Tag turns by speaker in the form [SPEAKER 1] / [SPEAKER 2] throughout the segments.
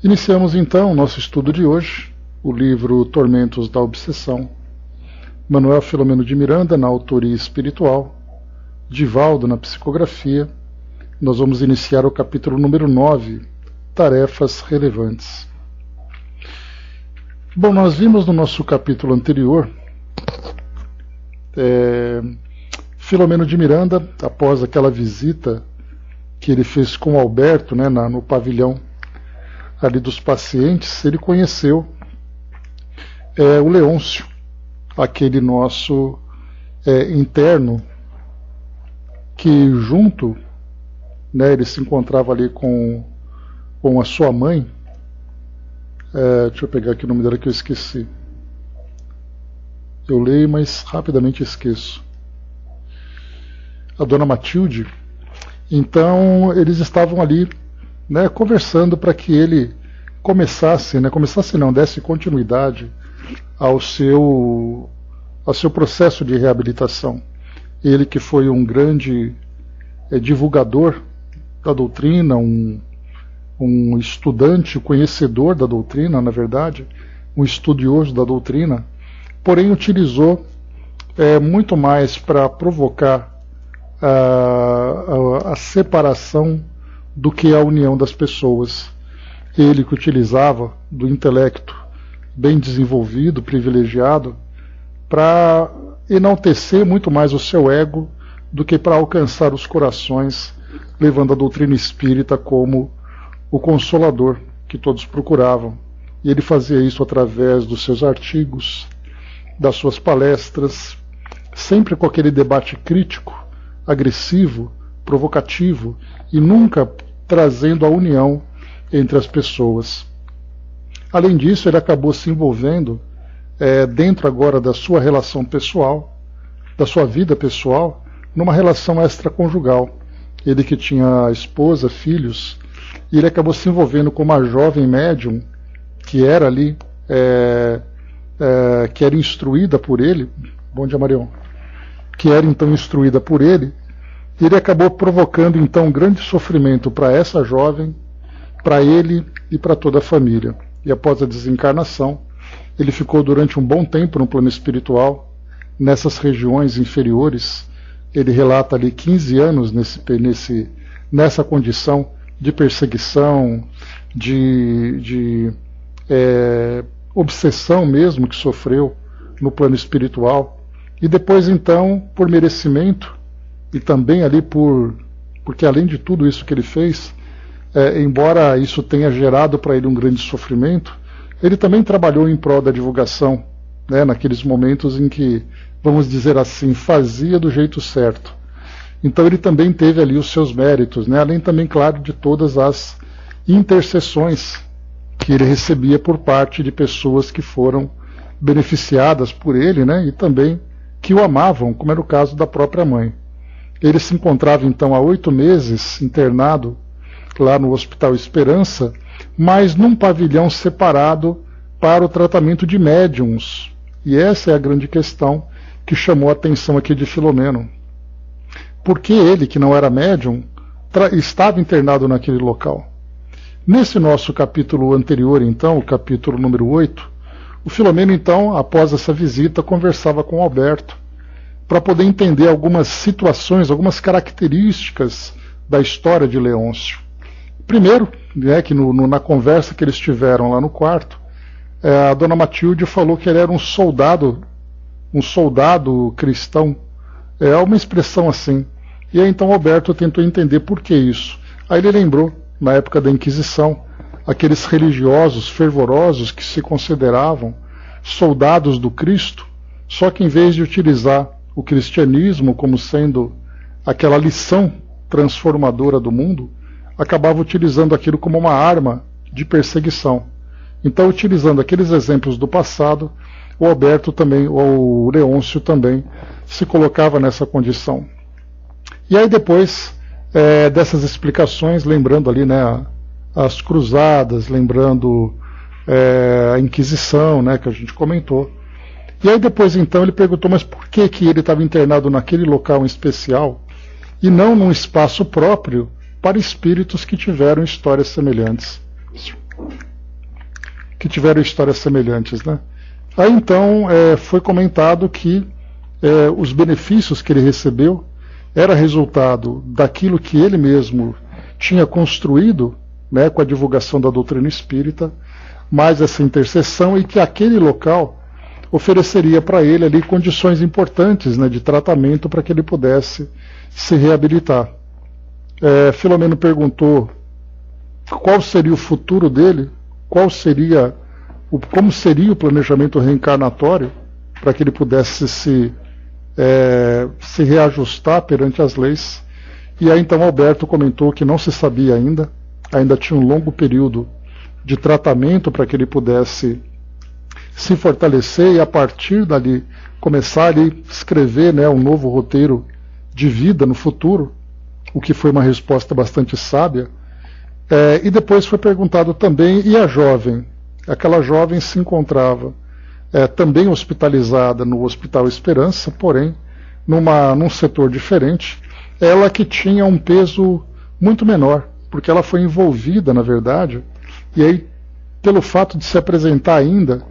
[SPEAKER 1] Iniciamos então o nosso estudo de hoje, o livro Tormentos da Obsessão, Manuel Filomeno de Miranda na autoria espiritual, Divaldo na psicografia. Nós vamos iniciar o capítulo número 9, Tarefas Relevantes. Bom, nós vimos no nosso capítulo anterior Filomeno de Miranda, após aquela visita que ele fez com Alberto, né, no pavilhão ali dos pacientes, ele conheceu o Leôncio, aquele nosso interno, que junto, né, ele se encontrava ali com a sua mãe. Deixa eu pegar aqui o nome dela que eu esqueci. Eu leio, mas rapidamente esqueço. A dona Matilde. Então eles estavam ali, né, conversando para que ele desse continuidade ao seu processo de reabilitação. Ele que foi um grande divulgador da doutrina, um estudante, conhecedor da doutrina, na verdade, um estudioso da doutrina, porém utilizou muito mais para provocar a separação do que a união das pessoas. Ele que utilizava do intelecto bem desenvolvido, privilegiado, para enaltecer muito mais o seu ego do que para alcançar os corações, levando a doutrina espírita como o consolador que todos procuravam. E ele fazia isso através dos seus artigos, das suas palestras, sempre com aquele debate crítico, agressivo, provocativo, e nunca trazendo a união entre as pessoas. Além disso, ele acabou se envolvendo dentro agora da sua relação pessoal, da sua vida pessoal, numa relação extraconjugal. Ele que tinha esposa, filhos, e ele acabou se envolvendo com uma jovem médium que era ali, que era instruída por ele. Bom dia, Marion. Que era então instruída por ele. E ele acabou provocando então um grande sofrimento para essa jovem, para ele e para toda a família. E após a desencarnação, ele ficou durante um bom tempo no plano espiritual, nessas regiões inferiores. Ele relata ali 15 anos nessa condição de perseguição, de obsessão mesmo que sofreu no plano espiritual. E depois então, por merecimento, e também ali porque além de tudo isso que ele fez, embora isso tenha gerado para ele um grande sofrimento, ele também trabalhou em prol da divulgação, né, naqueles momentos em que, vamos dizer assim, fazia do jeito certo. Então ele também teve ali os seus méritos, né, além também, claro, de todas as intercessões que ele recebia por parte de pessoas que foram beneficiadas por ele, né, e também que o amavam, como era o caso da própria mãe. Ele se encontrava então há 8 meses internado lá no Hospital Esperança, mas num pavilhão separado para o tratamento de médiums. E essa é a grande questão que chamou a atenção aqui de Filomeno. Porque ele, que não era médium, estava internado naquele local. Nesse nosso capítulo anterior, então, o capítulo número 8, o Filomeno, então, após essa visita, conversava com Alberto para poder entender algumas situações, algumas características da história de Leôncio. Primeiro, que na conversa que eles tiveram lá no quarto, a dona Matilde falou que ele era um soldado cristão, uma expressão assim. E aí então Alberto tentou entender por que isso. Aí ele lembrou, na época da Inquisição, aqueles religiosos fervorosos que se consideravam soldados do Cristo, só que em vez de utilizar o cristianismo como sendo aquela lição transformadora do mundo, acabava utilizando aquilo como uma arma de perseguição. Então, utilizando aqueles exemplos do passado, o Alberto também, ou o Leôncio também, se colocava nessa condição. E aí depois dessas explicações, lembrando ali, né, as cruzadas, lembrando a Inquisição, né, que a gente comentou. E aí depois então ele perguntou, mas por que ele estava internado naquele local em especial e não num espaço próprio para espíritos que tiveram histórias semelhantes? que tiveram histórias semelhantes, né? Aí então foi comentado que os benefícios que ele recebeu era resultado daquilo que ele mesmo tinha construído, né, com a divulgação da doutrina espírita, mais essa intercessão, e que aquele local ofereceria para ele ali condições importantes, né, de tratamento para que ele pudesse se reabilitar. Filomeno perguntou qual seria o futuro dele, como seria o planejamento reencarnatório para que ele pudesse se reajustar perante as leis. E aí então Alberto comentou que não se sabia ainda tinha um longo período de tratamento para que ele pudesse se fortalecer e a partir dali começar a escrever, né, um novo roteiro de vida no futuro, o que foi uma resposta bastante sábia. E depois foi perguntado também, e a jovem? Aquela jovem se encontrava também hospitalizada no Hospital Esperança, porém num setor diferente, ela que tinha um peso muito menor, porque ela foi envolvida, na verdade, e aí, pelo fato de se apresentar ainda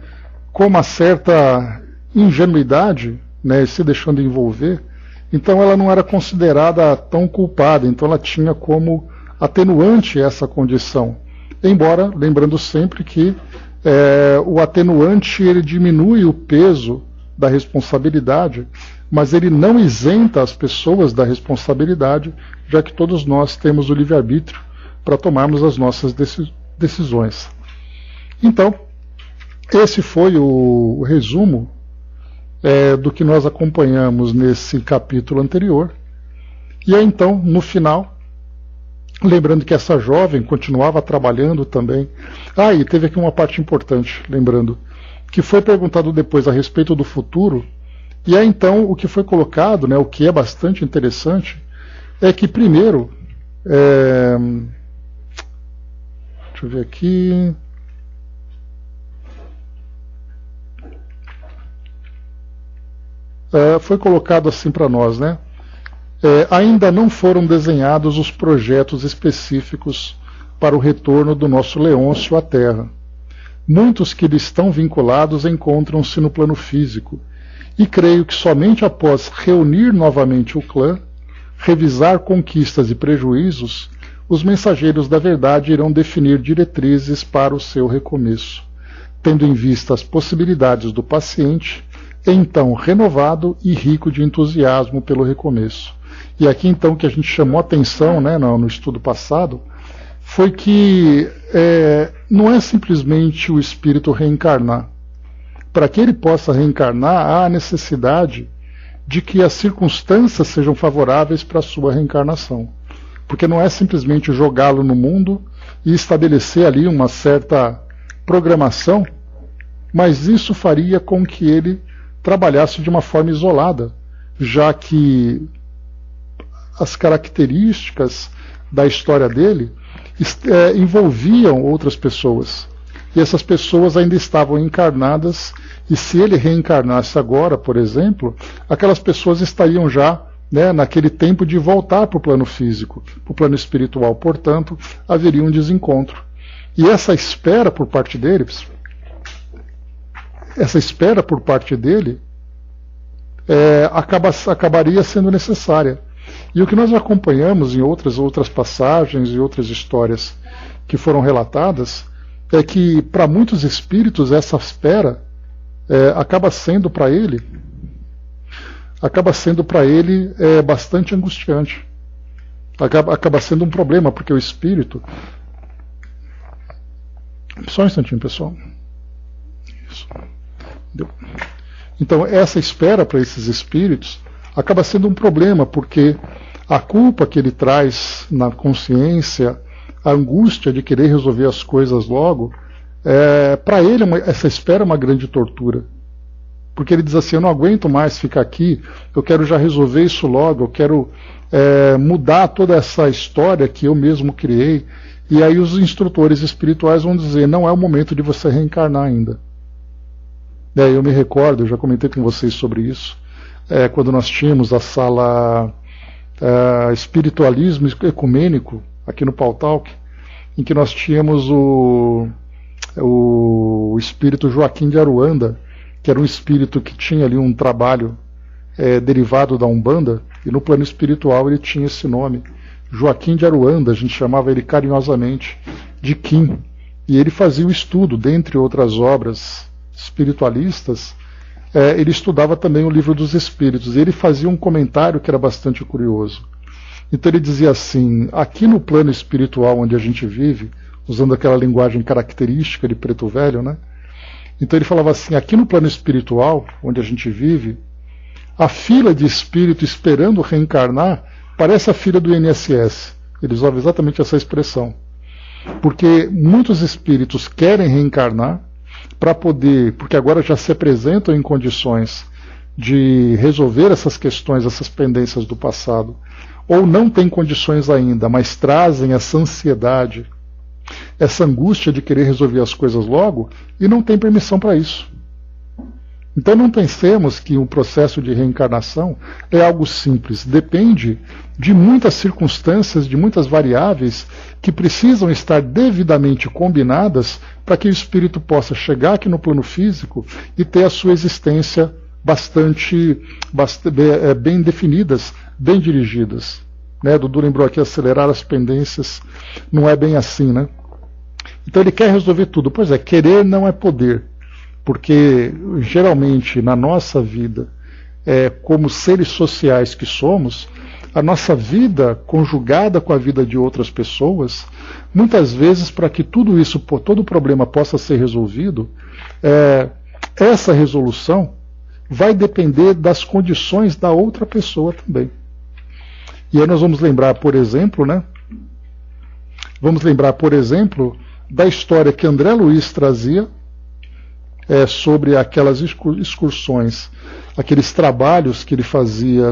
[SPEAKER 1] com uma certa ingenuidade, né, se deixando envolver, então ela não era considerada tão culpada, então ela tinha como atenuante essa condição. Embora, lembrando sempre que o atenuante ele diminui o peso da responsabilidade, mas ele não isenta as pessoas da responsabilidade, já que todos nós temos o livre-arbítrio para tomarmos as nossas decisões. Então, esse foi o resumo do que nós acompanhamos nesse capítulo anterior. E aí, então, no final, lembrando que essa jovem continuava trabalhando também. E teve aqui uma parte importante, lembrando, que foi perguntado depois a respeito do futuro. E aí, então, o que foi colocado, né, o que é bastante interessante, é que primeiro, deixa eu ver aqui. Foi colocado assim para nós, né? Ainda não foram desenhados os projetos específicos para o retorno do nosso Leôncio à Terra. Muitos que lhe estão vinculados encontram-se no plano físico, e creio que somente após reunir novamente o clã, revisar conquistas e prejuízos, os mensageiros da verdade irão definir diretrizes para o seu recomeço, tendo em vista as possibilidades do paciente, então renovado e rico de entusiasmo pelo recomeço. E aqui então o que a gente chamou a atenção, né, no estudo passado, foi que não é simplesmente o espírito reencarnar. Para que ele possa reencarnar, há a necessidade de que as circunstâncias sejam favoráveis para a sua reencarnação. Porque não é simplesmente jogá-lo no mundo e estabelecer ali uma certa programação, mas isso faria com que ele trabalhasse de uma forma isolada, já que as características da história dele envolviam outras pessoas. E essas pessoas ainda estavam encarnadas, e se ele reencarnasse agora, por exemplo, aquelas pessoas estariam já, né, naquele tempo de voltar para o plano físico, para o plano espiritual. Portanto, haveria um desencontro. E essa espera por parte dele, acabaria sendo necessária. E o que nós acompanhamos em outras passagens e outras histórias que foram relatadas é que para muitos espíritos essa espera acaba sendo para ele bastante angustiante. Acaba sendo um problema, porque o espírito... Só um instantinho, pessoal. Isso. Deu. Então, essa espera para esses espíritos acaba sendo um problema, porque a culpa que ele traz na consciência, a angústia de querer resolver as coisas logo, para ele essa espera é uma grande tortura. Porque ele diz assim, eu não aguento mais ficar aqui, eu quero já resolver isso logo, eu quero mudar toda essa história que eu mesmo criei. E aí os instrutores espirituais vão dizer, não é o momento de você reencarnar ainda. Eu me recordo, eu já comentei com vocês sobre isso, quando nós tínhamos a sala Espiritualismo Ecumênico, aqui no Pautalk, em que nós tínhamos o espírito Joaquim de Aruanda, que era um espírito que tinha ali um trabalho derivado da Umbanda, e no plano espiritual ele tinha esse nome, Joaquim de Aruanda, a gente chamava ele carinhosamente de Kim, e ele fazia o estudo, dentre outras obras espiritualistas, ele estudava também o Livro dos Espíritos, e ele fazia um comentário que era bastante curioso. Então ele dizia assim, aqui no plano espiritual onde a gente vive, usando aquela linguagem característica de Preto Velho, né? Então ele falava assim, aqui no plano espiritual onde a gente vive, a fila de espírito esperando reencarnar parece a fila do INSS. Ele usava exatamente essa expressão. Porque muitos espíritos querem reencarnar para poder, porque agora já se apresentam em condições de resolver essas questões, essas pendências do passado, ou não têm condições ainda, mas trazem essa ansiedade, essa angústia de querer resolver as coisas logo, e não tem permissão para isso. Então não pensemos que o processo de reencarnação é algo simples, depende de muitas circunstâncias, de muitas variáveis que precisam estar devidamente combinadas para que o espírito possa chegar aqui no plano físico e ter a sua existência bastante bem definidas, bem dirigidas. Né? Dudu lembrou aqui, acelerar as pendências, não é bem assim, né? Então ele quer resolver tudo. Pois é, querer não é poder. Porque geralmente na nossa vida, como seres sociais que somos, a nossa vida conjugada com a vida de outras pessoas, muitas vezes para que tudo isso, todo o problema possa ser resolvido, essa resolução vai depender das condições da outra pessoa também. E aí nós vamos lembrar, por exemplo, né? Vamos lembrar, por exemplo, da história que André Luiz trazia sobre aquelas excursões, aqueles trabalhos que ele fazia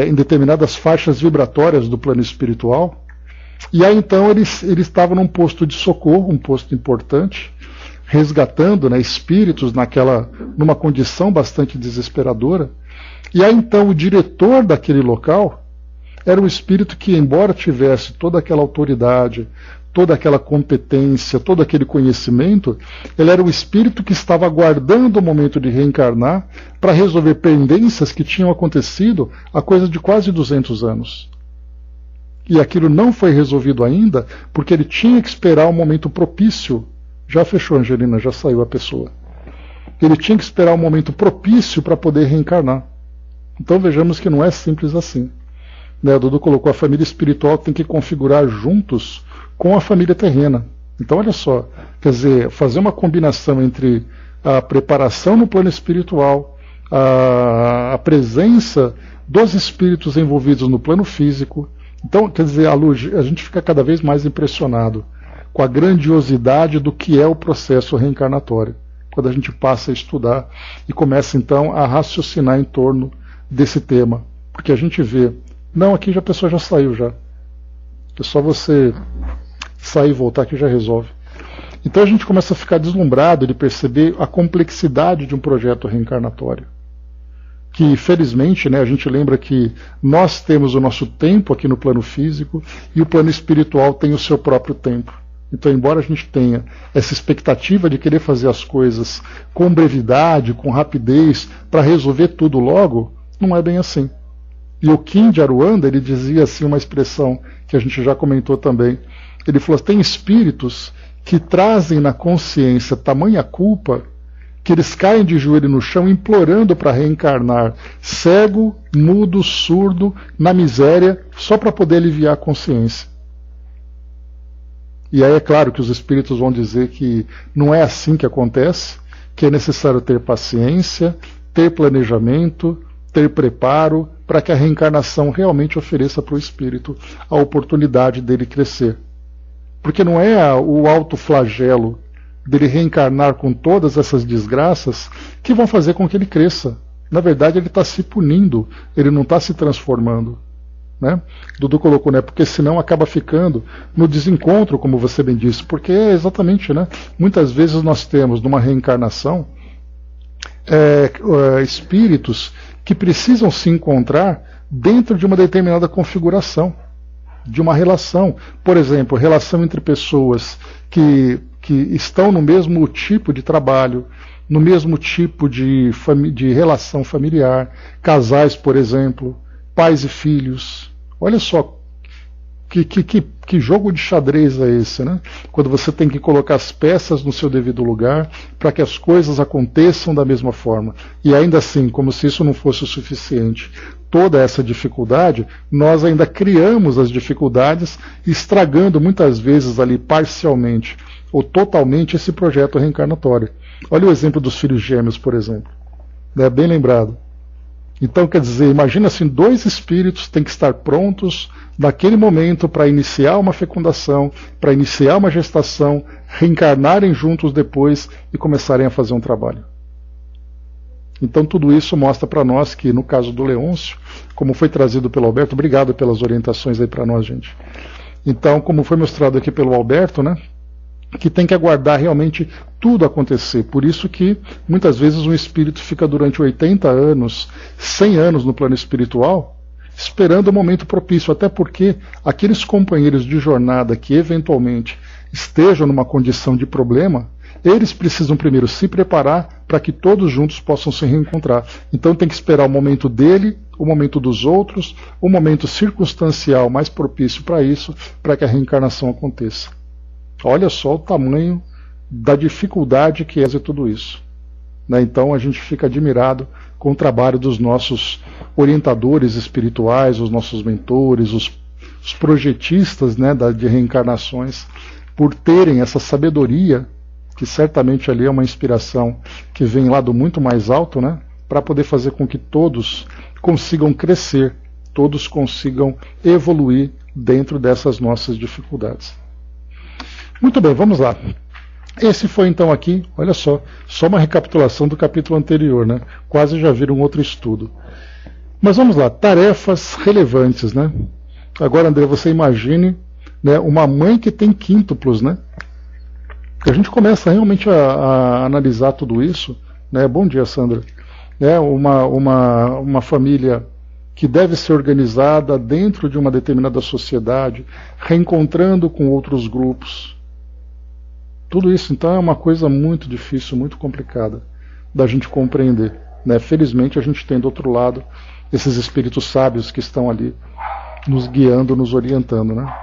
[SPEAKER 1] em determinadas faixas vibratórias do plano espiritual. E aí então ele estava num posto de socorro, um posto importante, resgatando, né, espíritos numa condição bastante desesperadora. E aí então o diretor daquele local era um espírito que, embora tivesse toda aquela autoridade, toda aquela competência, todo aquele conhecimento, ele era um espírito que estava aguardando o momento de reencarnar para resolver pendências que tinham acontecido há coisa de quase 200 anos. E aquilo não foi resolvido ainda porque ele tinha que esperar o momento propício. Já fechou, Angelina, já saiu a pessoa. Ele tinha que esperar o momento propício para poder reencarnar. Então vejamos que não é simples assim. Né, o Dudu colocou, a família espiritual tem que configurar juntos com a família terrena. Então olha só, quer dizer, fazer uma combinação entre a preparação no plano espiritual, a presença dos espíritos envolvidos no plano físico. Então, quer dizer, a gente fica cada vez mais impressionado com a grandiosidade do que é o processo reencarnatório, quando a gente passa a estudar e começa então a raciocinar em torno desse tema. Porque a gente vê, não, aqui a pessoa já saiu já. É só você sair e voltar que já resolve. Então a gente começa a ficar deslumbrado de perceber a complexidade de um projeto reencarnatório. Que felizmente, né, a gente lembra que nós temos o nosso tempo aqui no plano físico e o plano espiritual tem o seu próprio tempo. Então, embora a gente tenha essa expectativa de querer fazer as coisas com brevidade, com rapidez, para resolver tudo logo, não é bem assim. E o Kim de Aruanda, ele dizia assim uma expressão que a gente já comentou também. Ele falou, tem espíritos que trazem na consciência tamanha culpa que eles caem de joelho no chão implorando para reencarnar cego, mudo, surdo, na miséria, só para poder aliviar a consciência. E aí é claro que os espíritos vão dizer que não é assim que acontece, que é necessário ter paciência, ter planejamento, ter preparo, para que a reencarnação realmente ofereça para o espírito a oportunidade dele crescer. Porque não é o autoflagelo dele reencarnar com todas essas desgraças que vão fazer com que ele cresça. Na verdade, ele está se punindo, ele não está se transformando. Né? Dudu colocou, né? Porque senão acaba ficando no desencontro, como você bem disse. Porque é exatamente, né? Muitas vezes nós temos numa reencarnação espíritos que precisam se encontrar dentro de uma determinada configuração, de uma relação. Por exemplo, relação entre pessoas que que estão no mesmo tipo de trabalho, no mesmo tipo de relação familiar, casais, por exemplo, pais e filhos. Olha só que jogo de xadrez é esse, né? Quando você tem que colocar as peças no seu devido lugar para que as coisas aconteçam da mesma forma. E ainda assim, como se isso não fosse o suficiente, toda essa dificuldade, nós ainda criamos as dificuldades, estragando muitas vezes ali parcialmente ou totalmente esse projeto reencarnatório. Olha o exemplo dos filhos gêmeos, por exemplo. É bem lembrado. Então, quer dizer, imagina assim, dois espíritos têm que estar prontos naquele momento para iniciar uma fecundação, para iniciar uma gestação, reencarnarem juntos depois e começarem a fazer um trabalho. Então tudo isso mostra para nós que, no caso do Leôncio, como foi trazido pelo Alberto, obrigado pelas orientações aí para nós, gente. Então, como foi mostrado aqui pelo Alberto, né, que tem que aguardar realmente tudo acontecer. Por isso que, muitas vezes, um espírito fica durante 80 anos, 100 anos no plano espiritual, esperando o momento propício, até porque aqueles companheiros de jornada que, eventualmente, estejam numa condição de problema, eles precisam primeiro se preparar para que todos juntos possam se reencontrar. Então tem que esperar o momento dele, o momento dos outros, o momento circunstancial mais propício para isso, para que a reencarnação aconteça. Olha só o tamanho da dificuldade que é tudo isso. Né? Então a gente fica admirado com o trabalho dos nossos orientadores espirituais, os nossos mentores, os projetistas, né, de reencarnações, por terem essa sabedoria, que certamente ali é uma inspiração que vem lá do muito mais alto, né, para poder fazer com que todos consigam crescer, todos consigam evoluir dentro dessas nossas dificuldades. Muito bem, vamos lá. Esse foi então aqui, olha só uma recapitulação do capítulo anterior, né? Quase já viram outro estudo. Mas vamos lá, tarefas relevantes, né? Agora, André, você imagine, né, uma mãe que tem quíntuplos, né? A gente começa realmente a analisar tudo isso, né? Bom dia, Sandra. É uma família que deve ser organizada dentro de uma determinada sociedade, reencontrando com outros grupos. Tudo isso, então, é uma coisa muito difícil, muito complicada da gente compreender. Né? Felizmente, a gente tem do outro lado esses espíritos sábios que estão ali nos guiando, nos orientando. Né?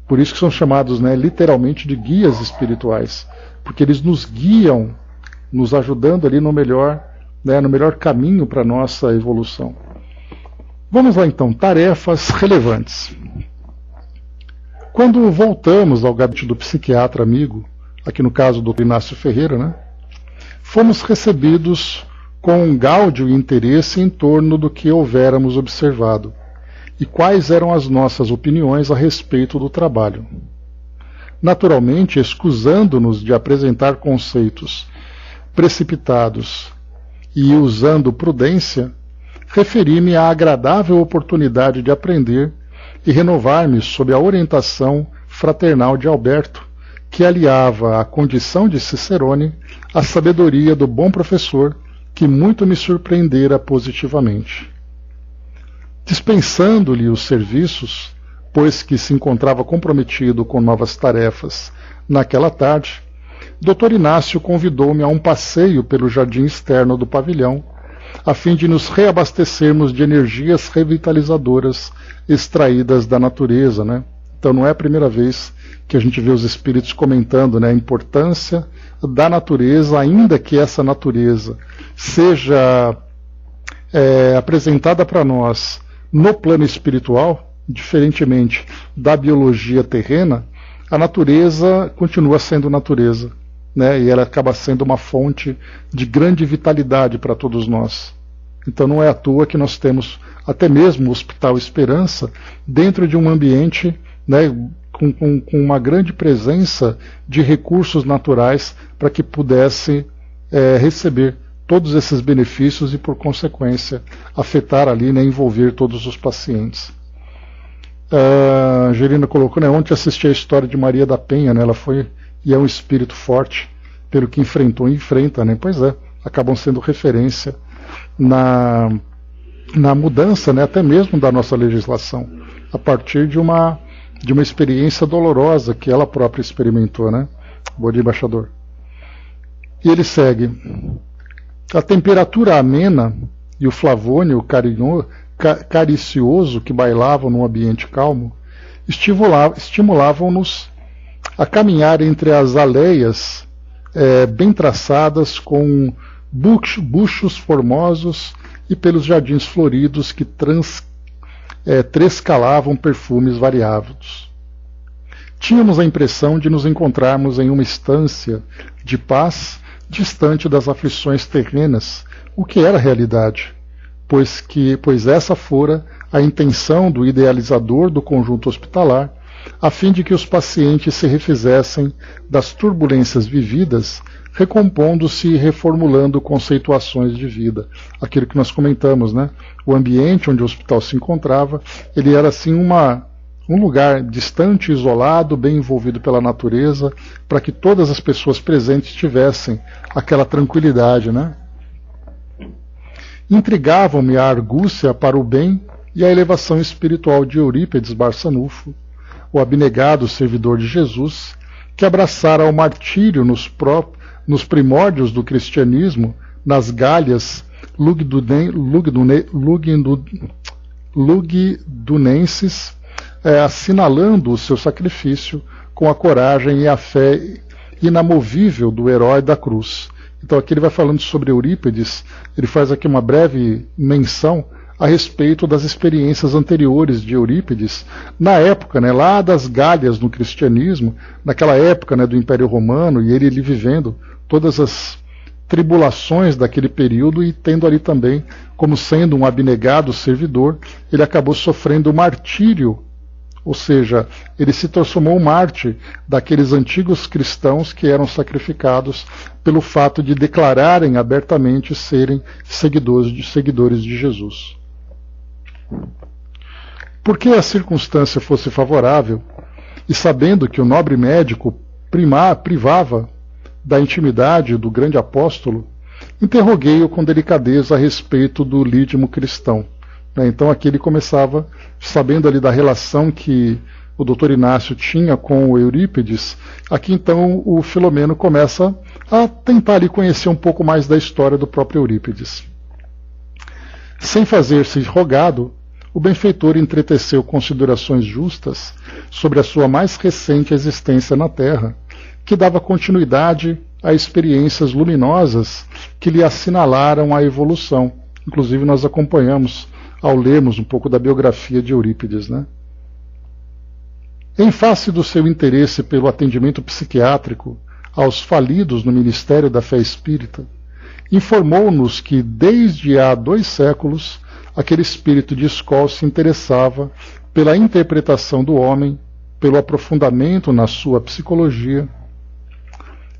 [SPEAKER 1] Por isso que são chamados, né, literalmente de guias espirituais, porque eles nos guiam, nos ajudando ali no melhor caminho para a nossa evolução. Vamos lá, então, tarefas relevantes. Quando voltamos ao gabinete do psiquiatra amigo, aqui no caso do Inácio Ferreira, né, fomos recebidos com um gáudio e interesse em torno do que houvéramos observado e quais eram as nossas opiniões a respeito do trabalho. Naturalmente, escusando-nos de apresentar conceitos precipitados e usando prudência, referi-me à agradável oportunidade de aprender e renovar-me sob a orientação fraternal de Alberto, que aliava a condição de Cicerone à sabedoria do bom professor, que muito me surpreendera positivamente. Dispensando-lhe os serviços, pois que se encontrava comprometido com novas tarefas naquela tarde, Dr. Inácio convidou-me a um passeio pelo jardim externo do pavilhão, a fim de nos reabastecermos de energias revitalizadoras extraídas da natureza, né? Então não é a primeira vez que a gente vê os espíritos comentando, né, a importância da natureza, ainda que essa natureza seja apresentada para nós no plano espiritual, diferentemente da biologia terrena, a natureza continua sendo natureza. Né, e ela acaba sendo uma fonte de grande vitalidade para todos nós. Então não é à toa que nós temos até mesmo o Hospital Esperança dentro de um ambiente, né, com uma grande presença de recursos naturais para que pudesse receber todos esses benefícios e, por consequência, afetar ali, né, envolver todos os pacientes. A Angelina colocou, né, ontem assisti a história de Maria da Penha, né, ela foi e é um espírito forte, pelo que enfrentou e enfrenta, né? Pois é, acabam sendo referência na mudança, né, até mesmo da nossa legislação, a partir de uma experiência dolorosa que ela própria experimentou, né? Bom dia, embaixador. E ele segue. A temperatura amena e o flavônio caricioso que bailavam num ambiente calmo estimulavam-nos a caminhar entre as aleias bem traçadas com buchos formosos e pelos jardins floridos que trescalavam perfumes variados. Tínhamos a impressão de nos encontrarmos em uma estância de paz distante das aflições terrenas, o que era realidade, pois essa fora a intenção do idealizador do conjunto hospitalar, a fim de que os pacientes se refizessem das turbulências vividas, recompondo-se e reformulando conceituações de vida. Aquilo que nós comentamos, né? O ambiente onde o hospital se encontrava, ele era assim um lugar distante, isolado, bem envolvido pela natureza, para que todas as pessoas presentes tivessem aquela tranquilidade, né? Intrigavam-me a argúcia para o bem e a elevação espiritual de Eurípides Barçanufo, o abnegado servidor de Jesus, que abraçara o martírio nos primórdios do cristianismo, nas galhas lugdunenses, assinalando o seu sacrifício com a coragem e a fé inamovível do herói da cruz. Então aqui ele vai falando sobre Eurípides, ele faz aqui uma breve menção a respeito das experiências anteriores de Eurípides, na época, né, lá das Gálias no cristianismo, naquela época, né, do Império Romano, e ele vivendo todas as tribulações daquele período e tendo ali também, como sendo um abnegado servidor, ele acabou sofrendo o martírio, ou seja, ele se transformou um mártir daqueles antigos cristãos que eram sacrificados pelo fato de declararem abertamente serem seguidores de Jesus. Porque a circunstância fosse favorável, e sabendo que o nobre médico privava da intimidade do grande apóstolo, interroguei-o com delicadeza a respeito do lídimo cristão. Então aqui ele começava, sabendo ali da relação que o doutor Inácio tinha com o Eurípides, aqui então o Filomeno começa a tentar ali conhecer um pouco mais da história do próprio Eurípides. Sem fazer-se rogado, o benfeitor entreteceu considerações justas sobre a sua mais recente existência na Terra, que dava continuidade a experiências luminosas que lhe assinalaram a evolução. Inclusive nós acompanhamos ao lermos um pouco da biografia de Eurípides, né? Em face do seu interesse pelo atendimento psiquiátrico aos falidos no Ministério da Fé Espírita, informou-nos que desde há 2 séculos aquele espírito de escola se interessava pela interpretação do homem, pelo aprofundamento na sua psicologia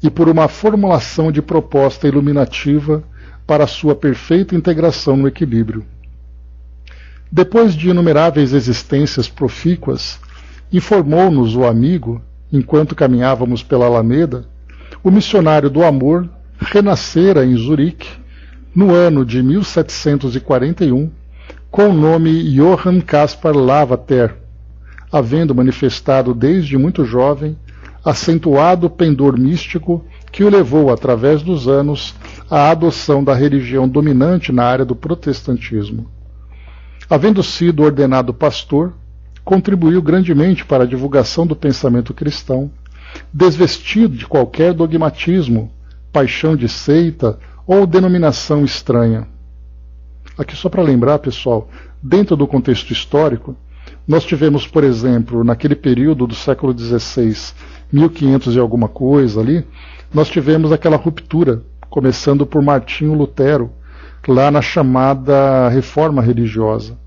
[SPEAKER 1] e por uma formulação de proposta iluminativa para a sua perfeita integração no equilíbrio. Depois de inumeráveis existências profícuas, informou-nos o amigo, enquanto caminhávamos pela Alameda, o missionário do amor renascera em Zurique, no ano de 1741, com o nome Johann Caspar Lavater, havendo manifestado desde muito jovem acentuado pendor místico que o levou, através dos anos, à adoção da religião dominante na área do protestantismo. Havendo sido ordenado pastor, contribuiu grandemente para a divulgação do pensamento cristão, desvestido de qualquer dogmatismo, paixão de seita ou denominação estranha. Aqui só para lembrar, pessoal, dentro do contexto histórico, nós tivemos, por exemplo, naquele período do século XVI, 1500 e alguma coisa ali, nós tivemos aquela ruptura, começando por Martinho Lutero, lá na chamada reforma religiosa,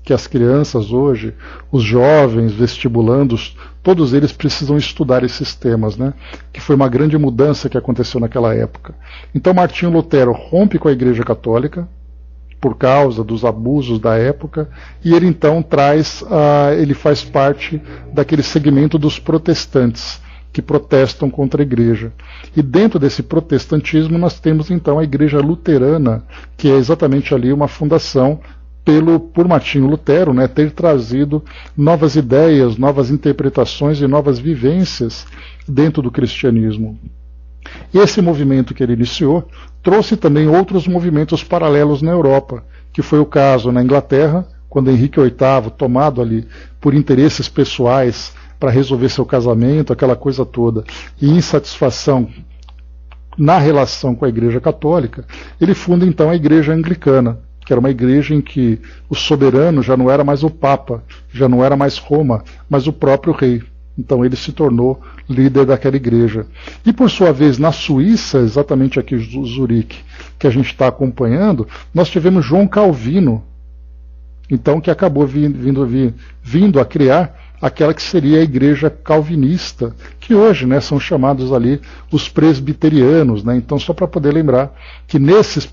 [SPEAKER 1] que as crianças hoje, os jovens, vestibulandos, todos eles precisam estudar esses temas, né? Que foi uma grande mudança que aconteceu naquela época. Então Martinho Lutero rompe com a Igreja Católica, por causa dos abusos da época, e ele então ele faz parte daquele segmento dos protestantes, que protestam contra a Igreja. E dentro desse protestantismo nós temos então a Igreja Luterana, que é exatamente ali uma fundação por Martinho Lutero, né, ter trazido novas ideias, novas interpretações e novas vivências dentro do cristianismo. Esse movimento que ele iniciou trouxe também outros movimentos paralelos na Europa, que foi o caso na Inglaterra, quando Henrique VIII, tomado ali por interesses pessoais para resolver seu casamento, aquela coisa toda, e insatisfação na relação com a Igreja Católica, ele funda então a Igreja Anglicana, que era uma igreja em que o soberano já não era mais o Papa, já não era mais Roma, mas o próprio rei. Então ele se tornou líder daquela igreja. E por sua vez, na Suíça, exatamente aqui em Zurique, que a gente está acompanhando, nós tivemos João Calvino, então, que acabou vindo a criar aquela que seria a igreja calvinista, que hoje, né, são chamados ali os presbiterianos, né? Então, só para poder lembrar que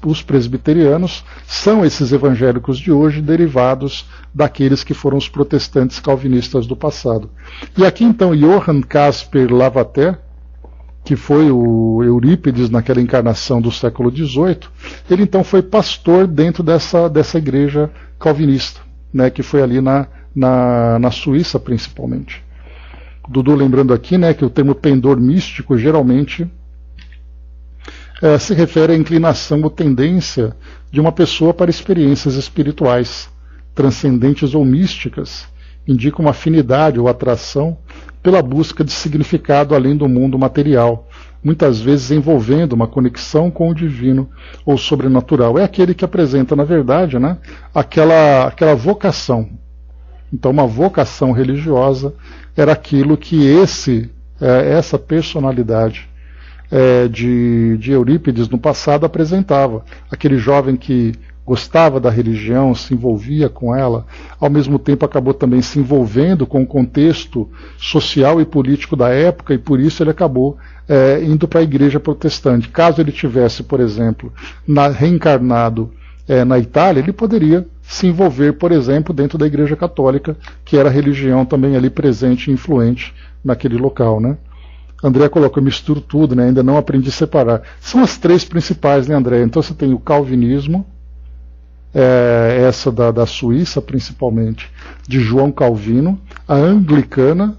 [SPEAKER 1] os presbiterianos são esses evangélicos de hoje derivados daqueles que foram os protestantes calvinistas do passado. E aqui então Johann Caspar Lavater, que foi o Eurípides naquela encarnação do século XVIII, ele então foi pastor dentro dessa igreja calvinista, né, que foi ali na Suíça principalmente. Dudu lembrando aqui, né, que o termo pendor místico geralmente se refere à inclinação ou tendência de uma pessoa para experiências espirituais, transcendentes ou místicas, indica uma afinidade ou atração pela busca de significado além do mundo material, muitas vezes envolvendo uma conexão com o divino ou sobrenatural. É aquele que apresenta, na verdade, né, aquela vocação. Então, uma vocação religiosa era aquilo que essa personalidade de Eurípides no passado apresentava. Aquele jovem que gostava da religião, se envolvia com ela, ao mesmo tempo acabou também se envolvendo com o contexto social e político da época, e por isso ele acabou indo para a igreja protestante. Caso ele tivesse, por exemplo, reencarnado na Itália, ele poderia se envolver, por exemplo, dentro da igreja católica, que era a religião também ali presente e influente naquele local, né? André colocou, eu misturo tudo, né? Ainda não aprendi a separar. São as três principais, né, André? Então você tem o calvinismo, essa da Suíça principalmente, de João Calvino, a anglicana,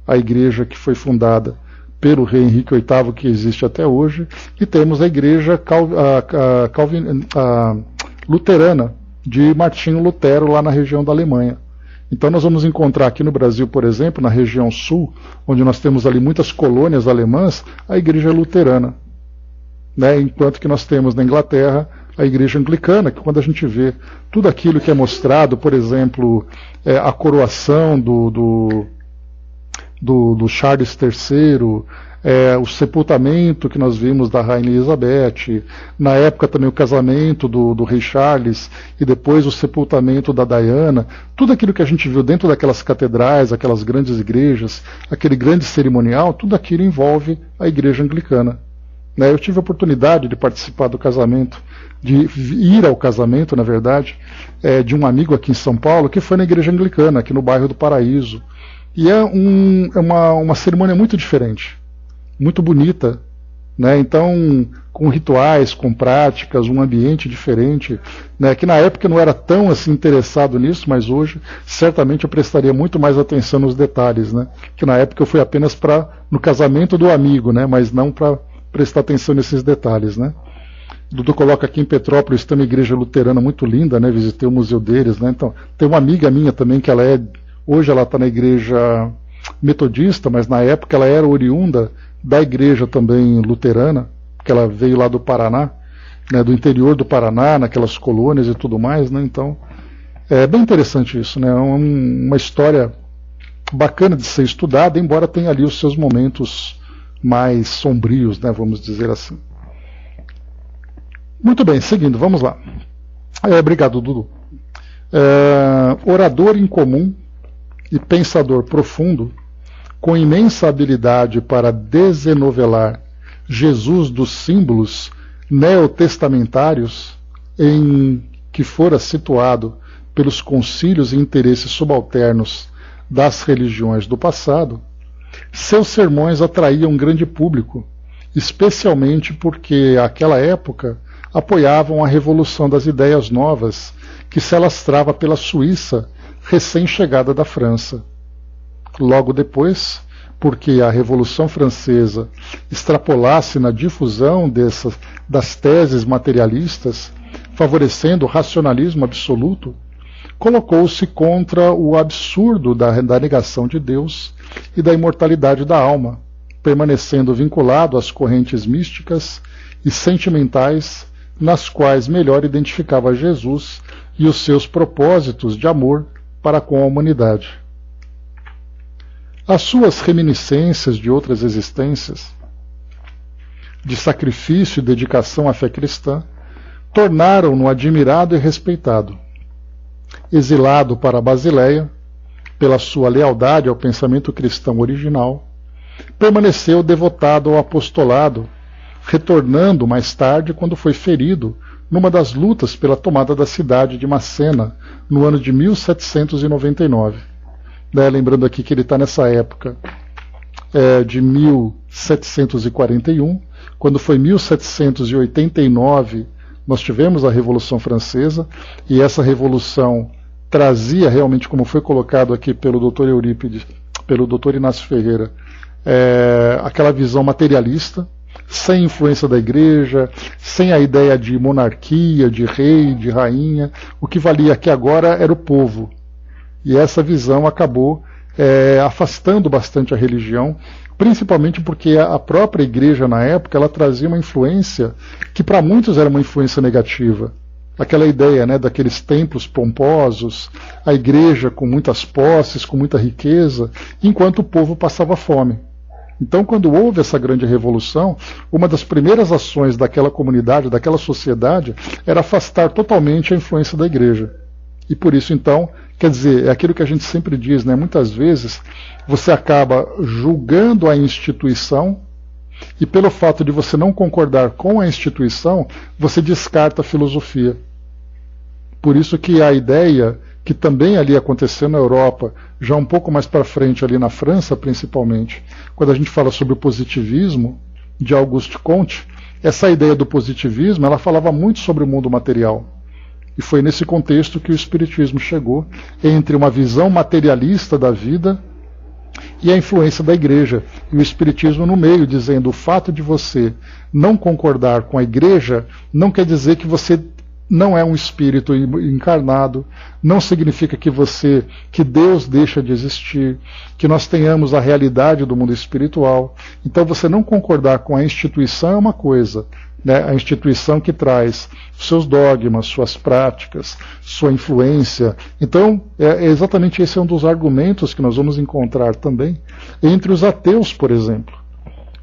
[SPEAKER 1] a igreja que foi fundada pelo rei Henrique VIII, que existe até hoje, e temos a igreja luterana, de Martinho Lutero, lá na região da Alemanha. Então nós vamos encontrar aqui no Brasil, por exemplo, na região sul, onde nós temos ali muitas colônias alemãs, a igreja luterana, né? Enquanto que nós temos na Inglaterra a igreja anglicana, que quando a gente vê tudo aquilo que é mostrado, por exemplo, a coroação do Charles III, o sepultamento que nós vimos da Rainha Elizabeth, na época também o casamento do rei Charles, e depois o sepultamento da Diana, tudo aquilo que a gente viu dentro daquelas catedrais, aquelas grandes igrejas, aquele grande cerimonial, tudo aquilo envolve a igreja anglicana. Eu tive a oportunidade de participar do casamento, de ir ao casamento, na verdade, de um amigo aqui em São Paulo, que foi na igreja anglicana, aqui no bairro do Paraíso. E é uma cerimônia muito diferente, muito bonita, né? Então, com rituais, com práticas, um ambiente diferente, né? Que na época eu não era tão assim interessado nisso, mas hoje certamente eu prestaria muito mais atenção nos detalhes, né? Que na época eu fui apenas no casamento do amigo, né? Mas não para prestar atenção nesses detalhes, né? Dudu coloca aqui em Petrópolis tem uma igreja luterana muito linda, né? Visitei o museu deles, né? Então, tem uma amiga minha também que hoje ela está na igreja metodista, mas na época ela era oriunda da igreja também luterana, que ela veio lá do Paraná, né? Do interior do Paraná, naquelas colônias e tudo mais, né? Então, é bem interessante isso, né? Uma história bacana de ser estudada, embora tenha ali os seus momentos mais sombrios, né? Vamos dizer assim. Muito bem, seguindo, vamos lá. Obrigado, Dudu. Orador incomum e pensador profundo, com imensa habilidade para desenovelar Jesus dos símbolos neotestamentários em que fora situado pelos concílios e interesses subalternos das religiões do passado, seus sermões atraíam um grande público, especialmente porque, àquela época, apoiavam a revolução das ideias novas que se alastrava pela Suíça, recém-chegada da França. Logo depois, porque a Revolução Francesa extrapolasse na difusão das teses materialistas, favorecendo o racionalismo absoluto, colocou-se contra o absurdo da negação de Deus e da imortalidade da alma, permanecendo vinculado às correntes místicas e sentimentais nas quais melhor identificava Jesus e os seus propósitos de amor para com a humanidade. As suas reminiscências de outras existências, de sacrifício e dedicação à fé cristã, tornaram-no admirado e respeitado. Exilado para a Basileia, pela sua lealdade ao pensamento cristão original, permaneceu devotado ao apostolado, retornando mais tarde quando foi ferido numa das lutas pela tomada da cidade de Macena, no ano de 1799. Lembrando aqui que ele está nessa época de 1741, quando foi 1789, nós tivemos a Revolução Francesa, e essa revolução trazia realmente, como foi colocado aqui pelo Dr. Eurípides, pelo Dr. Inácio Ferreira, aquela visão materialista, sem influência da igreja, sem a ideia de monarquia, de rei, de rainha. O que valia aqui agora era o povo. E essa visão acabou afastando bastante a religião, principalmente porque a própria igreja na época ela trazia uma influência que para muitos era uma influência negativa. Aquela ideia, né, daqueles templos pomposos, a igreja com muitas posses, com muita riqueza, enquanto o povo passava fome. Então, quando houve essa grande revolução, uma das primeiras ações daquela comunidade, daquela sociedade, era afastar totalmente a influência da igreja. E por isso, então, quer dizer, é aquilo que a gente sempre diz, né? Muitas vezes você acaba julgando a instituição e pelo fato de você não concordar com a instituição, você descarta a filosofia. Por isso que a ideia que também ali aconteceu na Europa, já um pouco mais para frente ali na França principalmente, quando a gente fala sobre o positivismo de Auguste Comte, essa ideia do positivismo, ela falava muito sobre o mundo material. E foi nesse contexto que o Espiritismo chegou, entre uma visão materialista da vida e a influência da igreja. E o Espiritismo no meio, dizendo: o fato de você não concordar com a igreja não quer dizer que você não é um espírito encarnado, não significa que Deus deixa de existir, que nós tenhamos a realidade do mundo espiritual. Então você não concordar com a instituição é uma coisa, né? A instituição que traz seus dogmas, suas práticas, sua influência. Então, exatamente esse é um dos argumentos que nós vamos encontrar também entre os ateus, por exemplo.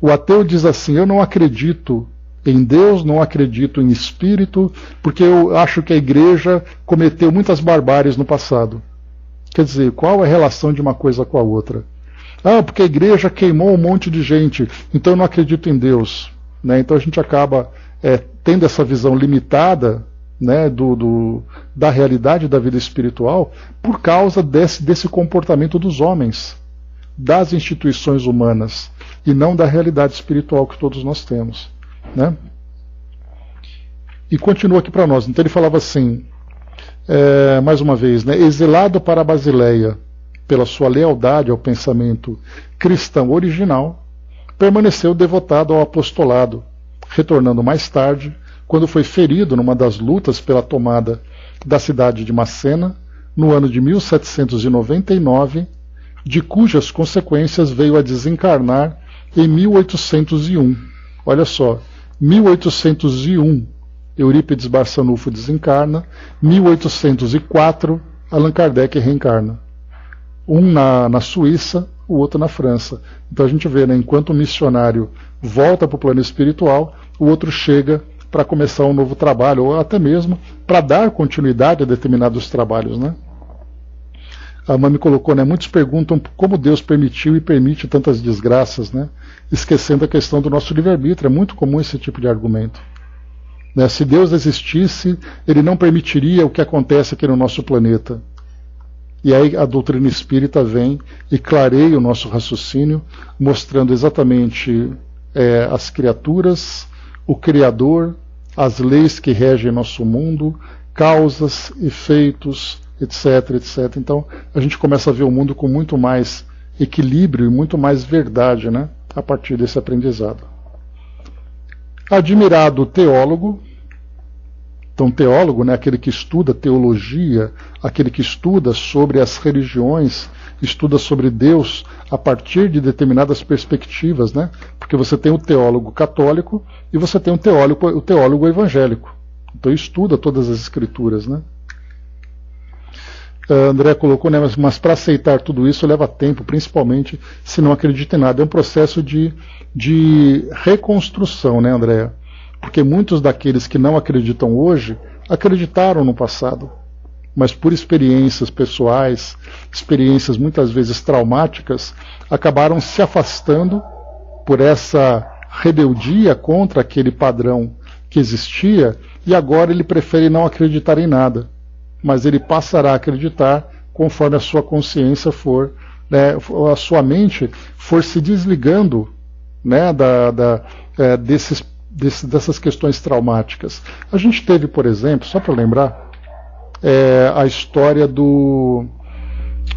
[SPEAKER 1] O ateu diz assim: eu não acredito em Deus, não acredito em espírito, porque eu acho que a igreja cometeu muitas barbáries no passado. Quer dizer, qual é a relação de uma coisa com a outra? Porque a igreja queimou um monte de gente, então eu não acredito em Deus. Né? Então a gente acaba tendo essa visão limitada, né, da realidade da vida espiritual por causa desse comportamento dos homens, das instituições humanas, e não da realidade espiritual que todos nós temos. Né? E continua aqui para nós. Então ele falava assim, mais uma vez, né, exilado para a Basileia pela sua lealdade ao pensamento cristão original, permaneceu devotado ao apostolado, retornando mais tarde, quando foi ferido numa das lutas pela tomada da cidade de Macena, no ano de 1799, de cujas consequências veio a desencarnar em 1801. Olha só, 1801, Eurípides Barçanufo desencarna, 1804, Allan Kardec reencarna. Um na Suíça, o outro na França. Então a gente vê, né, enquanto o missionário volta para o plano espiritual, o outro chega para começar um novo trabalho, ou até mesmo para dar continuidade a determinados trabalhos. Né? A Mami colocou, né, muitos perguntam como Deus permitiu e permite tantas desgraças, né, esquecendo a questão do nosso livre-arbítrio. É muito comum esse tipo de argumento. Né? Se Deus existisse, Ele não permitiria o que acontece aqui no nosso planeta. E aí a doutrina espírita vem e clareia o nosso raciocínio, mostrando exatamente as criaturas, o Criador, as leis que regem nosso mundo, causas, efeitos, etc, etc. Então a gente começa a ver o mundo com muito mais equilíbrio e muito mais verdade, né, a partir desse aprendizado. Admirado teólogo. Então, teólogo, né, aquele que estuda teologia, aquele que estuda sobre as religiões, estuda sobre Deus a partir de determinadas perspectivas, né? Porque você tem o teólogo católico e você tem o teólogo evangélico. Então, estuda todas as escrituras, né? André colocou, né, mas para aceitar tudo isso leva tempo, principalmente se não acredita em nada. É um processo de reconstrução, né, André? Porque muitos daqueles que não acreditam hoje, acreditaram no passado, mas por experiências pessoais, experiências muitas vezes traumáticas, acabaram se afastando por essa rebeldia contra aquele padrão que existia, e agora ele prefere não acreditar em nada, mas ele passará a acreditar conforme a sua consciência for, né, a sua mente for se desligando, né, dessas questões traumáticas. A gente teve, por exemplo, só para lembrar, a história do...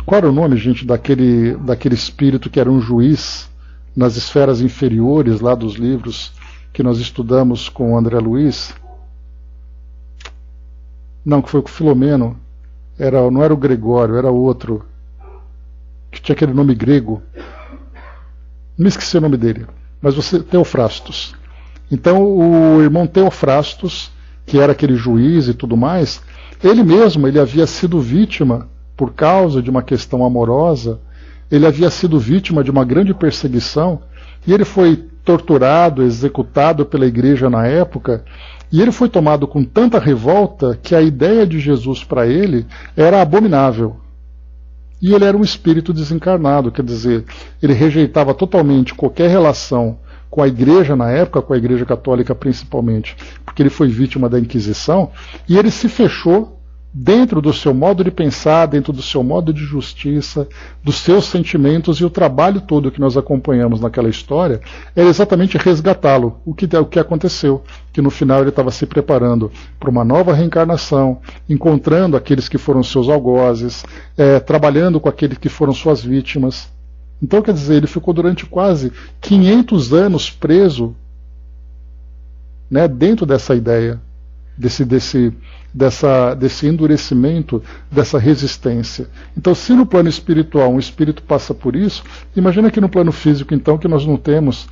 [SPEAKER 1] Qual era o nome, gente, daquele espírito que era um juiz nas esferas inferiores lá dos livros que nós estudamos com o André Luiz? Não, que foi com o Filomeno. Não era o Gregório, era outro, que tinha aquele nome grego. Me esqueci o nome dele, mas Teofrastos. Então o irmão Teofrastos, que era aquele juiz e tudo mais, ele havia sido vítima, por causa de uma questão amorosa, ele havia sido vítima de uma grande perseguição, e ele foi torturado, executado pela igreja na época, e ele foi tomado com tanta revolta que a ideia de Jesus para ele era abominável. E ele era um espírito desencarnado, quer dizer, ele rejeitava totalmente qualquer relação com a igreja na época, com a igreja católica principalmente, porque ele foi vítima da Inquisição, e ele se fechou dentro do seu modo de pensar, dentro do seu modo de justiça, dos seus sentimentos, e o trabalho todo que nós acompanhamos naquela história era exatamente resgatá-lo, o que aconteceu, que no final ele estava se preparando para uma nova reencarnação, encontrando aqueles que foram seus algozes, trabalhando com aqueles que foram suas vítimas. Então, quer dizer, ele ficou durante quase 500 anos preso, né, dentro dessa ideia, desse endurecimento, dessa resistência. Então, se no plano espiritual um espírito passa por isso, imagina que no plano físico, então, que nós não temos,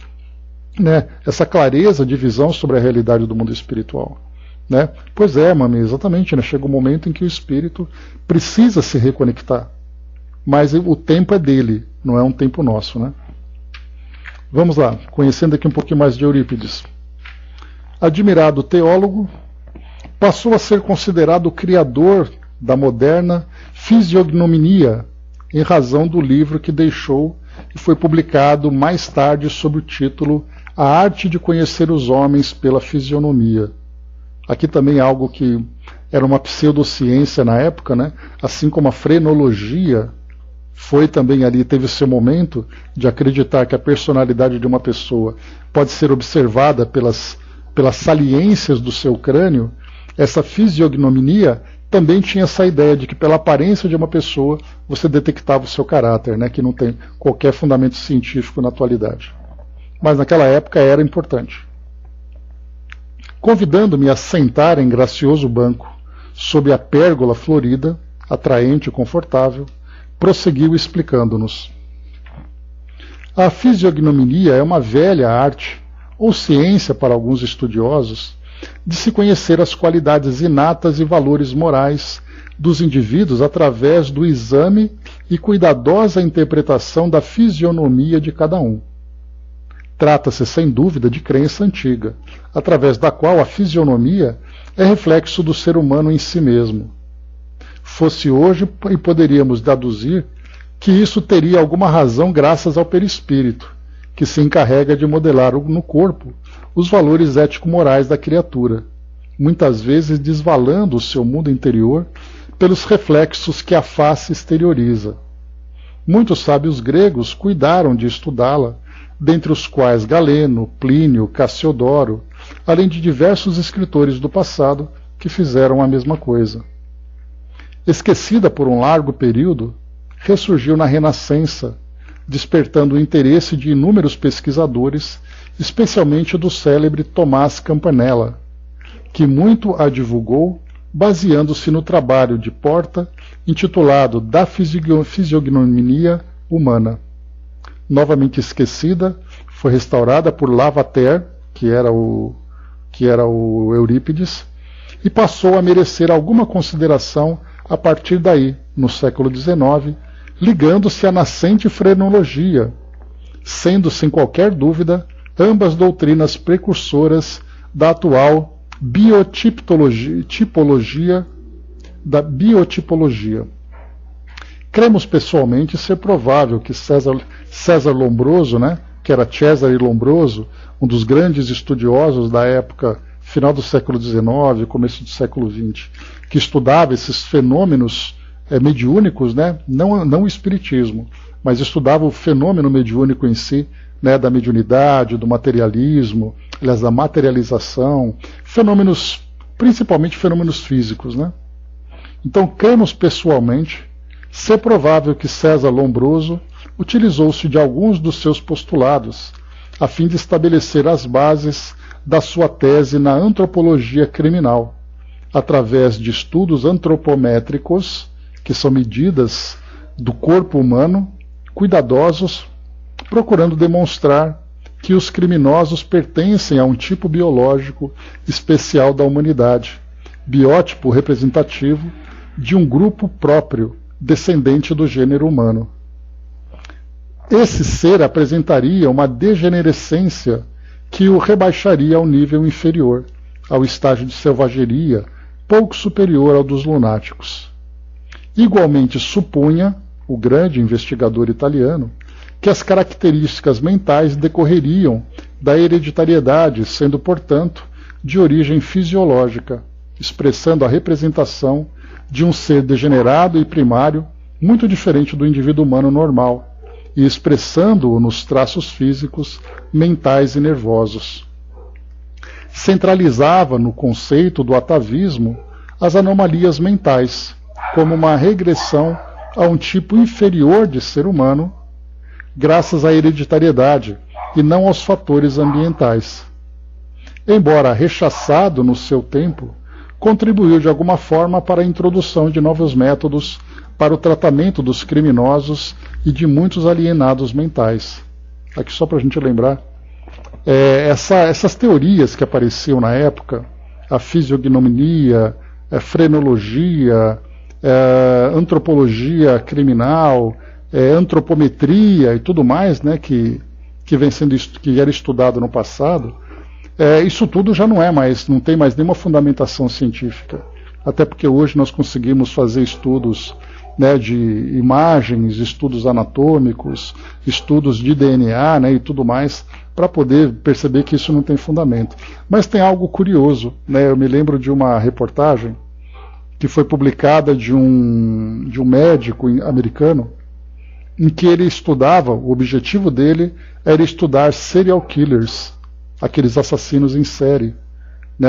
[SPEAKER 1] né, essa clareza de visão sobre a realidade do mundo espiritual. Né? Pois é, Mami, exatamente, né? Chega um momento em que o espírito precisa se reconectar. Mas o tempo é dele, não é um tempo nosso, né? Vamos lá, conhecendo aqui um pouquinho mais de Eurípides. Admirado teólogo, passou a ser considerado o criador da moderna fisiognomia, em razão do livro que deixou e foi publicado mais tarde sob o título A Arte de Conhecer os Homens pela Fisionomia. Aqui também algo que era uma pseudociência na época, né? Assim como a frenologia foi também ali, teve o seu momento de acreditar que a personalidade de uma pessoa pode ser observada pelas saliências do seu crânio. Essa fisiognomia também tinha essa ideia de que pela aparência de uma pessoa você detectava o seu caráter, né, que não tem qualquer fundamento científico na atualidade. Mas naquela época era importante. Convidando-me a sentar em gracioso banco, sob a pérgola florida, atraente e confortável, prosseguiu explicando-nos. A fisiognomia é uma velha arte, ou ciência para alguns estudiosos, de se conhecer as qualidades inatas e valores morais dos indivíduos através do exame e cuidadosa interpretação da fisionomia de cada um. Trata-se, sem dúvida, de crença antiga, através da qual a fisionomia é reflexo do ser humano em si mesmo. Fosse hoje, e poderíamos deduzir que isso teria alguma razão graças ao perispírito, que se encarrega de modelar no corpo os valores ético-morais da criatura, muitas vezes desvalando o seu mundo interior pelos reflexos que a face exterioriza. Muitos sábios gregos cuidaram de estudá-la, dentre os quais Galeno, Plínio, Cassiodoro, além de diversos escritores do passado que fizeram a mesma coisa. Esquecida por um largo período, ressurgiu na Renascença, despertando o interesse de inúmeros pesquisadores, especialmente do célebre Tomás Campanella, que muito a divulgou, baseando-se no trabalho de Porta, intitulado Da Fisiognomia Humana. Novamente esquecida, foi restaurada por Lavater, que era o Eurípides, e passou a merecer alguma consideração a partir daí, no século XIX, ligando-se à nascente frenologia, sendo, sem qualquer dúvida, ambas doutrinas precursoras da atual biotipologia. Cremos pessoalmente ser provável que César Lombroso, que era Cesare Lombroso, um dos grandes estudiosos da época, final do século XIX, começo do século XX, que estudava esses fenômenos mediúnicos, não o espiritismo, mas estudava o fenômeno mediúnico em si, da mediunidade, do materialismo, aliás, da materialização, principalmente fenômenos físicos. Então, cremos pessoalmente ser provável que César Lombroso utilizou-se de alguns dos seus postulados, a fim de estabelecer as bases da sua tese na antropologia criminal, através de estudos antropométricos, que são medidas do corpo humano, cuidadosos, procurando demonstrar que os criminosos pertencem a um tipo biológico especial da humanidade, biótipo representativo de um grupo próprio, descendente do gênero humano. Esse ser apresentaria uma degenerescência que o rebaixaria ao nível inferior, ao estágio de selvageria, pouco superior ao dos lunáticos. Igualmente supunha, o grande investigador italiano, que as características mentais decorreriam da hereditariedade, sendo, portanto, de origem fisiológica, expressando a representação de um ser degenerado e primário, muito diferente do indivíduo humano normal, e expressando-o nos traços físicos, mentais e nervosos. Centralizava no conceito do atavismo as anomalias mentais, como uma regressão a um tipo inferior de ser humano, graças à hereditariedade e não aos fatores ambientais. Embora rechaçado no seu tempo, contribuiu de alguma forma para a introdução de novos métodos para o tratamento dos criminosos e de muitos alienados mentais. Aqui só para a gente lembrar, essas teorias que apareciam na época, a fisiognomia, a frenologia, antropologia criminal, antropometria e tudo mais, que era estudado no passado, isso tudo já não tem mais nenhuma fundamentação científica, até porque hoje nós conseguimos fazer estudos de imagens, estudos anatômicos, estudos de DNA, e tudo mais, para poder perceber que isso não tem fundamento. Mas tem algo curioso, eu me lembro de uma reportagem que foi publicada de um médico americano, em que ele estudava, o objetivo dele era estudar serial killers, aqueles assassinos em série,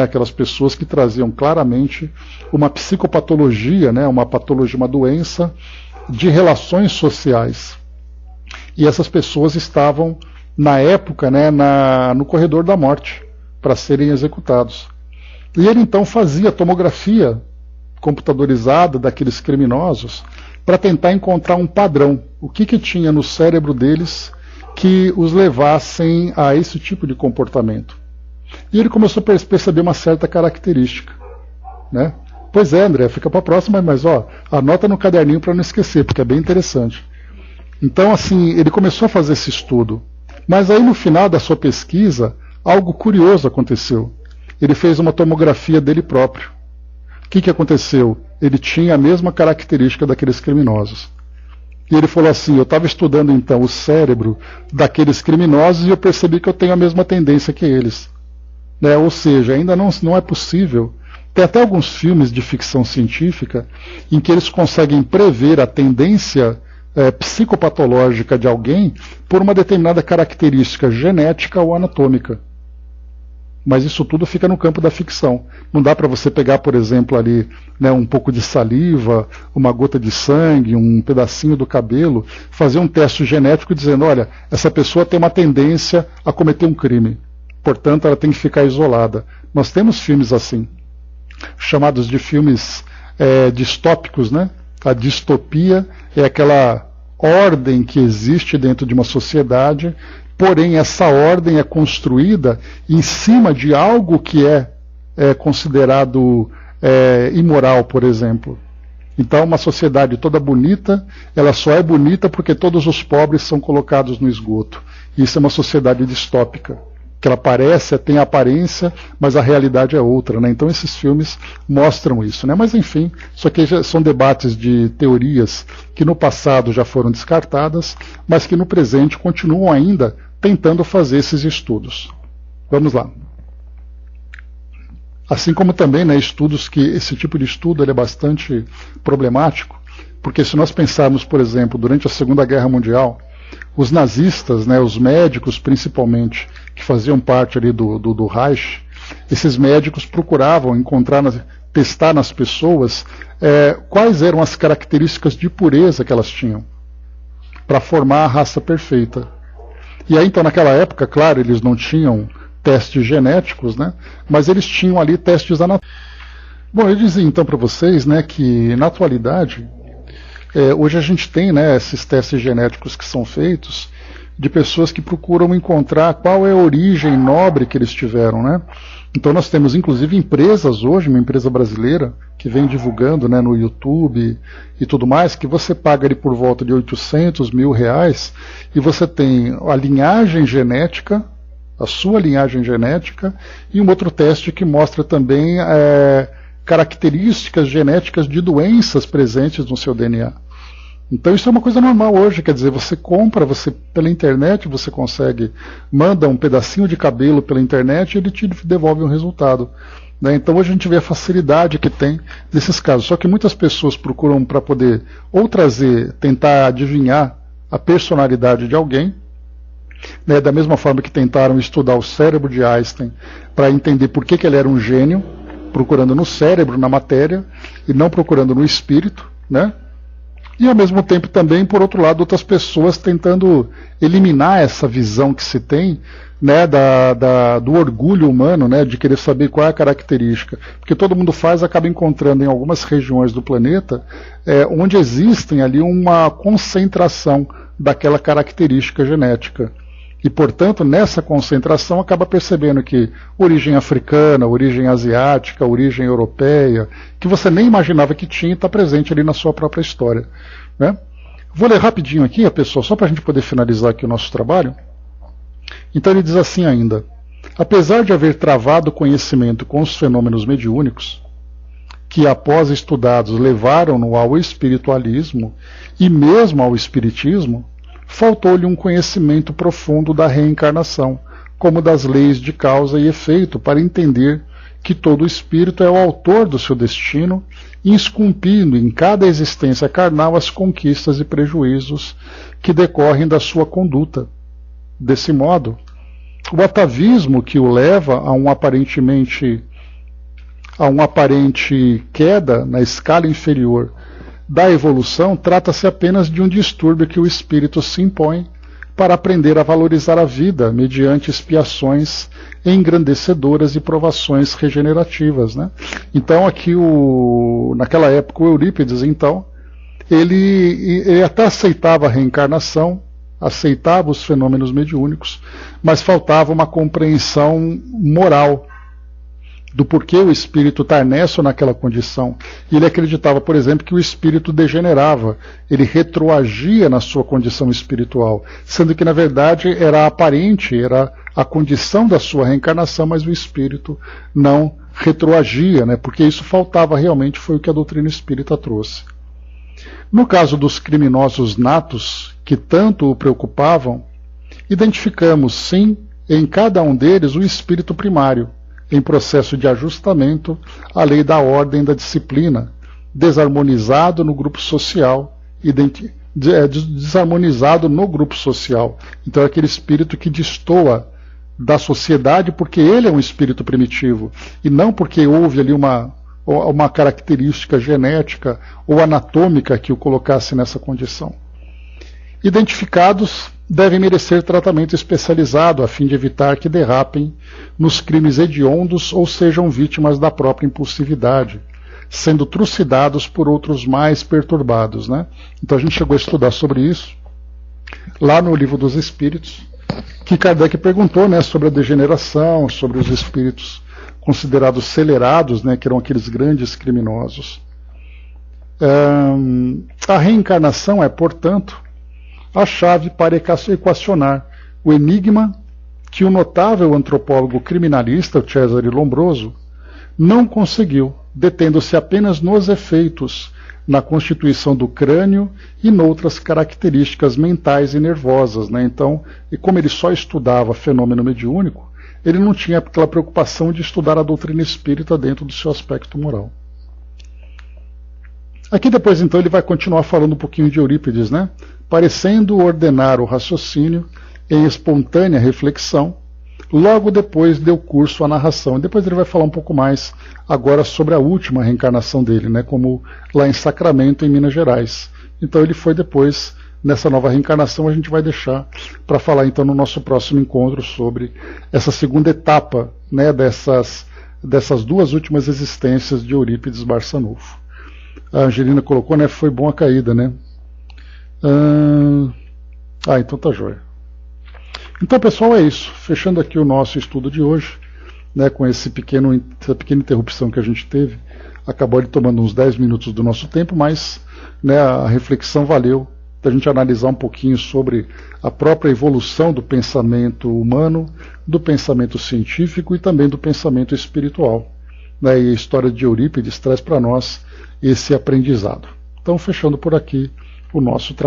[SPEAKER 1] aquelas pessoas que traziam claramente uma psicopatologia, uma patologia, uma doença de relações sociais. E essas pessoas estavam, na época, no corredor da morte, para serem executados. E ele então fazia tomografia computadorizada daqueles criminosos para tentar encontrar um padrão. O que tinha no cérebro deles que os levassem a esse tipo de comportamento. E ele começou a perceber uma certa característica. Pois é, André, fica para a próxima, mas anota no caderninho para não esquecer, porque é bem interessante. Então, assim, ele começou a fazer esse estudo. Mas aí, no final da sua pesquisa, algo curioso aconteceu. Ele fez uma tomografia dele próprio. O que aconteceu? Ele tinha a mesma característica daqueles criminosos. E ele falou assim: eu estava estudando então o cérebro daqueles criminosos e eu percebi que eu tenho a mesma tendência que eles. Ou seja, ainda não é possível. Tem até alguns filmes de ficção científica em que eles conseguem prever a tendência psicopatológica de alguém por uma determinada característica genética ou anatômica. mas isso tudo fica no campo da ficção. Não dá para você pegar, por exemplo, ali, né, um pouco de saliva, uma gota de sangue, um pedacinho do cabelo, fazer um teste genético dizendo, olha, essa pessoa tem uma tendência a cometer um crime, portanto ela tem que ficar isolada. Nós temos filmes assim, chamados de filmes distópicos, né? A distopia é aquela ordem que existe dentro de uma sociedade, porém essa ordem é construída em cima de algo que é considerado imoral, por exemplo. Então uma sociedade toda bonita, ela só é bonita porque todos os pobres são colocados no esgoto. Isso é uma sociedade distópica, que ela tem a aparência, mas a realidade é outra, né? Então esses filmes mostram isso, né? Mas enfim, isso aqui já são debates de teorias que no passado já foram descartadas, mas que no presente continuam ainda tentando fazer esses estudos. Vamos lá. Assim como também, né, estudos que esse tipo de estudo ele é bastante problemático, porque se nós pensarmos, por exemplo, durante a Segunda Guerra Mundial, os nazistas, né, os médicos principalmente, que faziam parte ali do Reich, esses médicos procuravam testar nas pessoas quais eram as características de pureza que elas tinham, para formar a raça perfeita. E aí então naquela época, claro, eles não tinham testes genéticos, né, mas eles tinham ali testes anatómicos. Bom, eu dizia então para vocês, né, que na atualidade, hoje a gente tem, né, esses testes genéticos que são feitos de pessoas que procuram encontrar qual é a origem nobre que eles tiveram, né? Então nós temos inclusive empresas hoje, uma empresa brasileira que vem divulgando, né, no YouTube e tudo mais, que você paga ali por volta de R$800 mil e você tem a linhagem genética, a sua linhagem genética, e um outro teste que mostra também características genéticas de doenças presentes no seu DNA. Então isso é uma coisa normal hoje, quer dizer, você compra, pela internet você consegue, manda um pedacinho de cabelo pela internet e ele te devolve um resultado. Né? Então hoje a gente vê a facilidade que tem nesses casos. Só que muitas pessoas procuram para poder ou tentar adivinhar a personalidade de alguém, né? Da mesma forma que tentaram estudar o cérebro de Einstein para entender por que ele era um gênio, procurando no cérebro, na matéria, e não procurando no espírito, né? E ao mesmo tempo também, por outro lado, outras pessoas tentando eliminar essa visão que se tem, né, do orgulho humano, né, de querer saber qual é a característica. Porque todo mundo acaba encontrando em algumas regiões do planeta onde existem ali uma concentração daquela característica genética. E, portanto, nessa concentração acaba percebendo que origem africana, origem asiática, origem europeia, que você nem imaginava que tinha, está presente ali na sua própria história. Né? Vou ler rapidinho aqui, pessoal, só para a gente poder finalizar aqui o nosso trabalho. Então ele diz assim ainda: apesar de haver travado conhecimento com os fenômenos mediúnicos, que após estudados levaram-no ao espiritualismo e mesmo ao espiritismo, faltou-lhe um conhecimento profundo da reencarnação, como das leis de causa e efeito, para entender que todo espírito é o autor do seu destino, esculpindo em cada existência carnal as conquistas e prejuízos que decorrem da sua conduta. Desse modo, o atavismo que o leva a uma aparente queda na escala inferior da evolução trata-se apenas de um distúrbio que o espírito se impõe para aprender a valorizar a vida mediante expiações engrandecedoras e provações regenerativas. Né? Então aqui, naquela época, o Eurípides, então, ele até aceitava a reencarnação, aceitava os fenômenos mediúnicos, mas faltava uma compreensão moral do porquê o espírito está nessa ou naquela condição. E ele acreditava, por exemplo, que o espírito degenerava, ele retroagia na sua condição espiritual, sendo que, na verdade, era aparente, era a condição da sua reencarnação, mas o espírito não retroagia, né? Porque isso faltava realmente, foi o que a doutrina espírita trouxe. No caso dos criminosos natos, que tanto o preocupavam, identificamos, sim, em cada um deles o espírito primário, em processo de ajustamento à lei da ordem da disciplina, desarmonizado no grupo social, desarmonizado no grupo social. Então é aquele espírito que destoa da sociedade porque ele é um espírito primitivo, e não porque houve ali uma característica genética ou anatômica que o colocasse nessa condição. Identificados, devem merecer tratamento especializado a fim de evitar que derrapem nos crimes hediondos ou sejam vítimas da própria impulsividade, sendo trucidados por outros mais perturbados, né? Então a gente chegou a estudar sobre isso lá no Livro dos Espíritos, que Kardec perguntou, né, sobre a degeneração, sobre os espíritos considerados celerados, né, que eram aqueles grandes criminosos. A reencarnação é, portanto, a chave para equacionar o enigma que o notável antropólogo criminalista, o Cesare Lombroso, não conseguiu, detendo-se apenas nos efeitos na constituição do crânio e noutras características mentais e nervosas, né? Então, e como ele só estudava fenômeno mediúnico, ele não tinha aquela preocupação de estudar a doutrina espírita dentro do seu aspecto moral. Aqui depois, então, ele vai continuar falando um pouquinho de Eurípides, né? Parecendo ordenar o raciocínio em espontânea reflexão, logo depois deu curso à narração. Depois ele vai falar um pouco mais agora sobre a última reencarnação dele, né? Como lá em Sacramento, em Minas Gerais. Então ele foi depois, nessa nova reencarnação, a gente vai deixar para falar então no nosso próximo encontro sobre essa segunda etapa, né? Dessas duas últimas existências de Eurípides Barçanufo. A Angelina colocou, né? Foi bom a caída, né? Então tá joia. Então, pessoal, é isso. Fechando aqui o nosso estudo de hoje, né, com essa pequena interrupção que a gente teve. Acabou ele tomando uns 10 minutos do nosso tempo, mas, né, a reflexão valeu da gente analisar um pouquinho sobre a própria evolução do pensamento humano, do pensamento científico e também do pensamento espiritual. Né, e a história de Eurípides traz para nós esse aprendizado. Então, fechando por aqui o nosso trabalho.